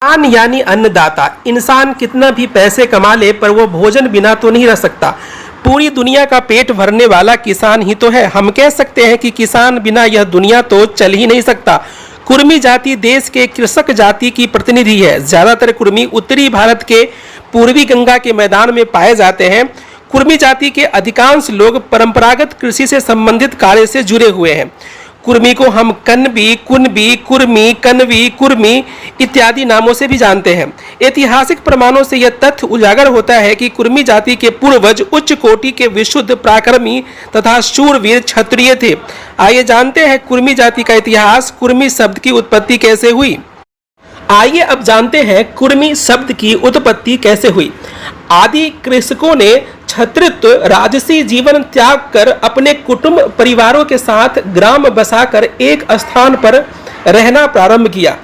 किसान यानी अन्नदाता। इंसान कितना भी पैसे कमा ले पर वो भोजन बिना तो नहीं रह सकता। पूरी दुनिया का पेट भरने वाला किसान ही तो है। हम कह सकते हैं कि किसान बिना यह दुनिया तो चल ही नहीं सकता। कुर्मी जाति देश के कृषक जाति की प्रतिनिधि है। ज्यादातर कुर्मी उत्तरी भारत के पूर्वी गंगा के मैदान में पाए जाते हैं। कुर्मी जाति के अधिकांश लोग परंपरागत कृषि से संबंधित कार्य से जुड़े हुए हैं। कुर्मी को हम कन्बी, कुनबी, कुर्मी, कन्वी, कुर्मी इत्यादि नामों से भी जानते हैं। ऐतिहासिक प्रमाणों से यह तथ्य उजागर होता है कि कुर्मी जाति के पूर्वज उच्च कोटि के विशुद्ध पराक्रमी तथा शूरवीर क्षत्रिय थे। आइए जानते हैं कुर्मी जाति का इतिहास। कुर्मी शब्द की उत्पत्ति कैसे हुई? आइए अब जानते हैं कुर्मी शब्द की उत्पत्ति कैसे हुई। आदि कृषकों ने क्षत्रित्व राजसी जीवन त्याग कर अपने कुटुंब परिवारों के साथ ग्राम बसाकर एक स्थान पर रहना प्रारंभ किया।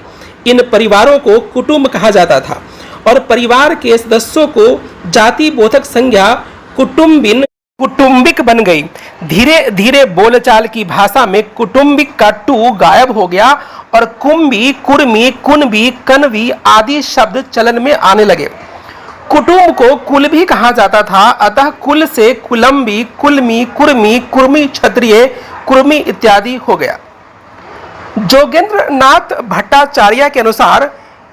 इन परिवारों को कुटुंब कहा जाता था और परिवार के सदस्यों को जाति बोधक संज्ञा कुटुंबिक बन गई। धीरे धीरे बोलचाल की भाषा में कुटुंबिक का टू गायब हो गया और कुंबी, कुर्मी, कुनबी, कनवी आदि शब्द चलन में आने लगे। कुटुंब को कुल भी कहा जाता था, अतः कुल से कुलम्बी, कुलमी, कुर्मी, कुर्मी क्षत्रिय, कुर्मी इत्यादि हो गया। जोगेंद्र नाथ भट्टाचार्य के अनुसार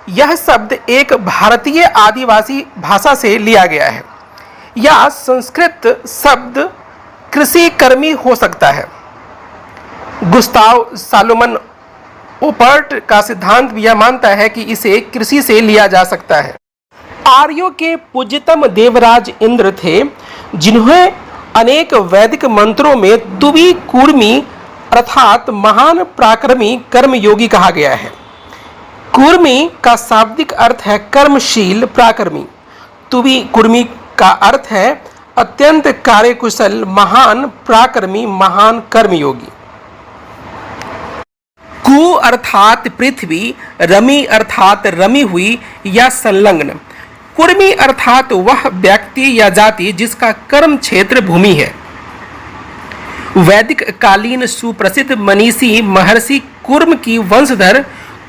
यह शब्द एक भारतीय आदिवासी भाषा से लिया गया है या संस्कृत शब्द कृषि कर्मी हो सकता है। गुस्ताव सालोमन ओपर्ट का सिद्धांत भी यह मानता है कि इसे कृषि से लिया जा सकता है। आर्यों के पूज्यतम देवराज इंद्र थे, जिन्हें अनेक वैदिक मंत्रों में तुबी कुर्मी अर्थात महान पराक्रमी कर्मयोगी कहा गया है। कुर्मी का शाब्दिक अर्थ है कर्मशील पराक्रमी। तुबी कुर्मी का अर्थ है अत्यंत कार्यकुशल, महान पराक्रमी, महान कर्मयोगी। कु अर्थात पृथ्वी, रमी अर्थात रमी हुई या संलग्न। कुर्मी अर्थात वह व्यक्ति या जाति जिसका कर्म क्षेत्र भूमि है। वैदिक कालीन सुप्रसिद्ध मनीषी महर्षि कुर्म की वंशधर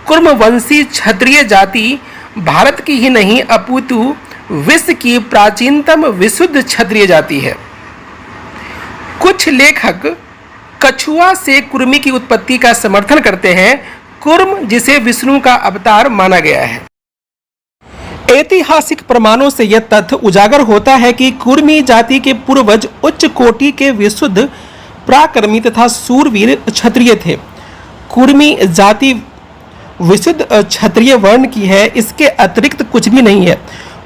कुर्मवंशी क्षत्रिय जाति भारत की ही नहीं अपितु विश्व की प्राचीनतम विशुद्ध क्षत्रिय जाति है। कुछ लेखक कछुआ से कुर्मी की उत्पत्ति का समर्थन करते हैं। कुर्म जिसे विष्णु का अवतार माना गया है। ऐतिहासिक प्रमाणों से यह तथ्य उजागर होता है कि कुर्मी जाति के पूर्वज उच्च कोटि के विशुद्ध पराक्रमी तथा शूरवीर क्षत्रिय थे। कुर्मी जाति विशुद्ध क्षत्रिय वर्ण की है, इसके अतिरिक्त कुछ भी नहीं है।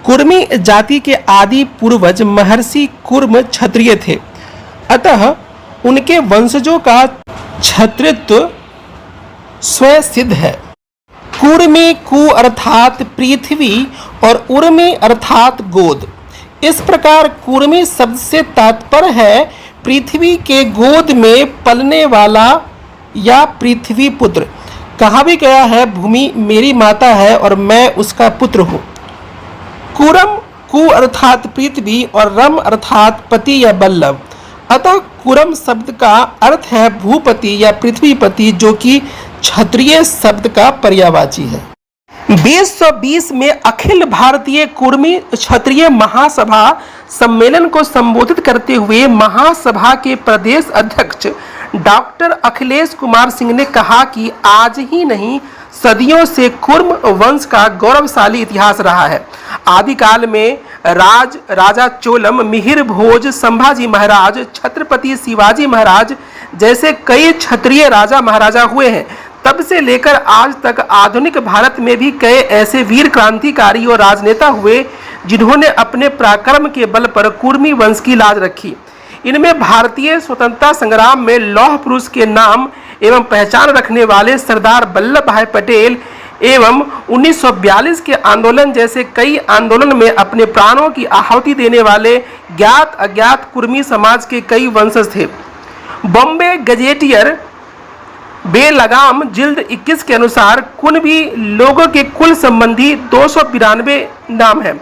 कुर्मी जाति के आदि पूर्वज महर्षि कुर्म क्षत्रिय थे, अतः उनके वंशजों का क्षत्रित्व स्वयं सिद्ध है। कुर्मी कु अर्थात पृथ्वी और उर्मी अर्थात गोद। इस प्रकार कुर्मी शब्द से तात्पर्य है पृथ्वी के गोद में पलने वाला या पृथ्वी पुत्र। कहा भी गया है भूमि मेरी माता है और मैं उसका पुत्र हूँ। कुरम कु अर्थात पृथ्वी और रम अर्थात पति या बल्लभ। अतः कुरम शब्द का अर्थ है भूपति या पृथ्वीपति, जो कि क्षत्रिय शब्द का पर्यायवाची है। 2020 में अखिल भारतीय कुर्मी क्षत्रिय महासभा सम्मेलन को संबोधित करते हुए महासभा के प्रदेश अध्यक्ष डॉक्टर अखिलेश कुमार सिंह ने कहा कि आज ही नहीं सदियों से कुर्म वंश का गौरवशाली इतिहास रहा है। आदिकाल में राजा चोलम, मिहिर भोज, संभाजी महाराज, छत्रपति शिवाजी महाराज जैसे कई क्षत्रिय राजा महाराजा हुए हैं। तब से लेकर आज तक आधुनिक भारत में भी कई ऐसे वीर क्रांतिकारी और राजनेता हुए जिन्होंने अपने पराक्रम के बल पर कुर्मी वंश की लाज रखी। इनमें भारतीय स्वतंत्रता संग्राम में लौह पुरुष के नाम एवं पहचान रखने वाले सरदार वल्लभ भाई पटेल एवं 1942 के आंदोलन जैसे कई आंदोलन में अपने प्राणों की आहुति देने वाले ज्ञात अज्ञात कुर्मी समाज के कई वंशज थे। बॉम्बे गजेटियर बेलगाम जिल्द 21 के अनुसार कुनबी लोगों के कुल संबंधी 292 नाम है।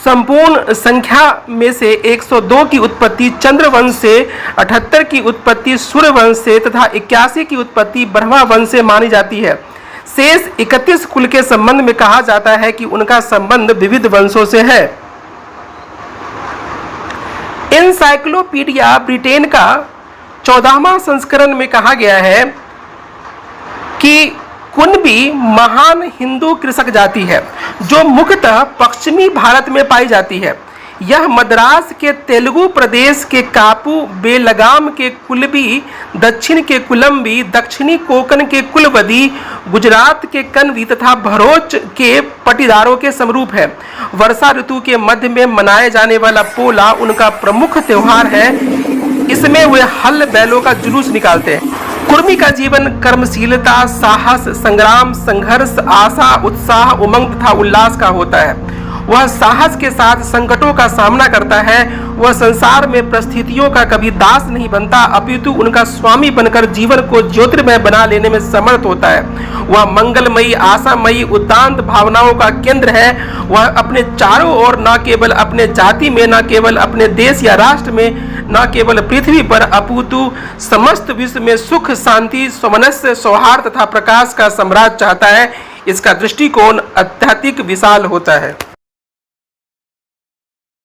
संपूर्ण संख्या में से 102 की उत्पत्ति चंद्रवंश से, 78 की उत्पत्ति सूर्यवंश से तथा 81 की उत्पत्ति ब्रह्मा वंश से मानी जाती है। शेष 31 कुल के संबंध में कहा जाता है कि उनका संबंध विविध वंशों से है। एनसाइक्लोपीडिया ब्रिटेन का 14वां संस्करण में कहा गया है कि कुणबी महान हिंदू कृषक जाति है जो मुख्यतः पश्चिमी भारत में पाई जाती है। यह मद्रास के तेलुगु प्रदेश के कापू, बेलगाम के कुलबी, दक्षिण के कुलम्बी, दक्षिणी कोंकण के कुलवदी, गुजरात के कनवी तथा भरूच के पटीदारों के समरूप है। वर्षा ऋतु के मध्य में मनाए जाने वाला पोला उनका प्रमुख त्योहार है। इसमें वे हल बैलों का जुलूस निकालते हैं। कुर्मी का जीवन कर्मशीलता, साहस, संग्राम, संघर्ष, आशा, उत्साह, उमंग तथा उल्लास का होता है। वह साहस के साथ संकटों का सामना करता है। वह संसार में परिस्थितियों का कभी दास नहीं बनता, अपितु उनका स्वामी बनकर जीवन को ज्योतिर्मय बना लेने में समर्थ होता है। वह मंगलमयी, आशामयी, उदात्त भावनाओं का केंद्र है। वह अपने चारों ओर न केवल अपने जाति में, न केवल अपने देश या राष्ट्र में, न केवल पृथ्वी पर, अपितु समस्त विश्व में सुख, शांति, सामंजस्य, सौहार्द तथा प्रकाश का साम्राज्य चाहता है। इसका दृष्टिकोण अत्यधिक विशाल होता है।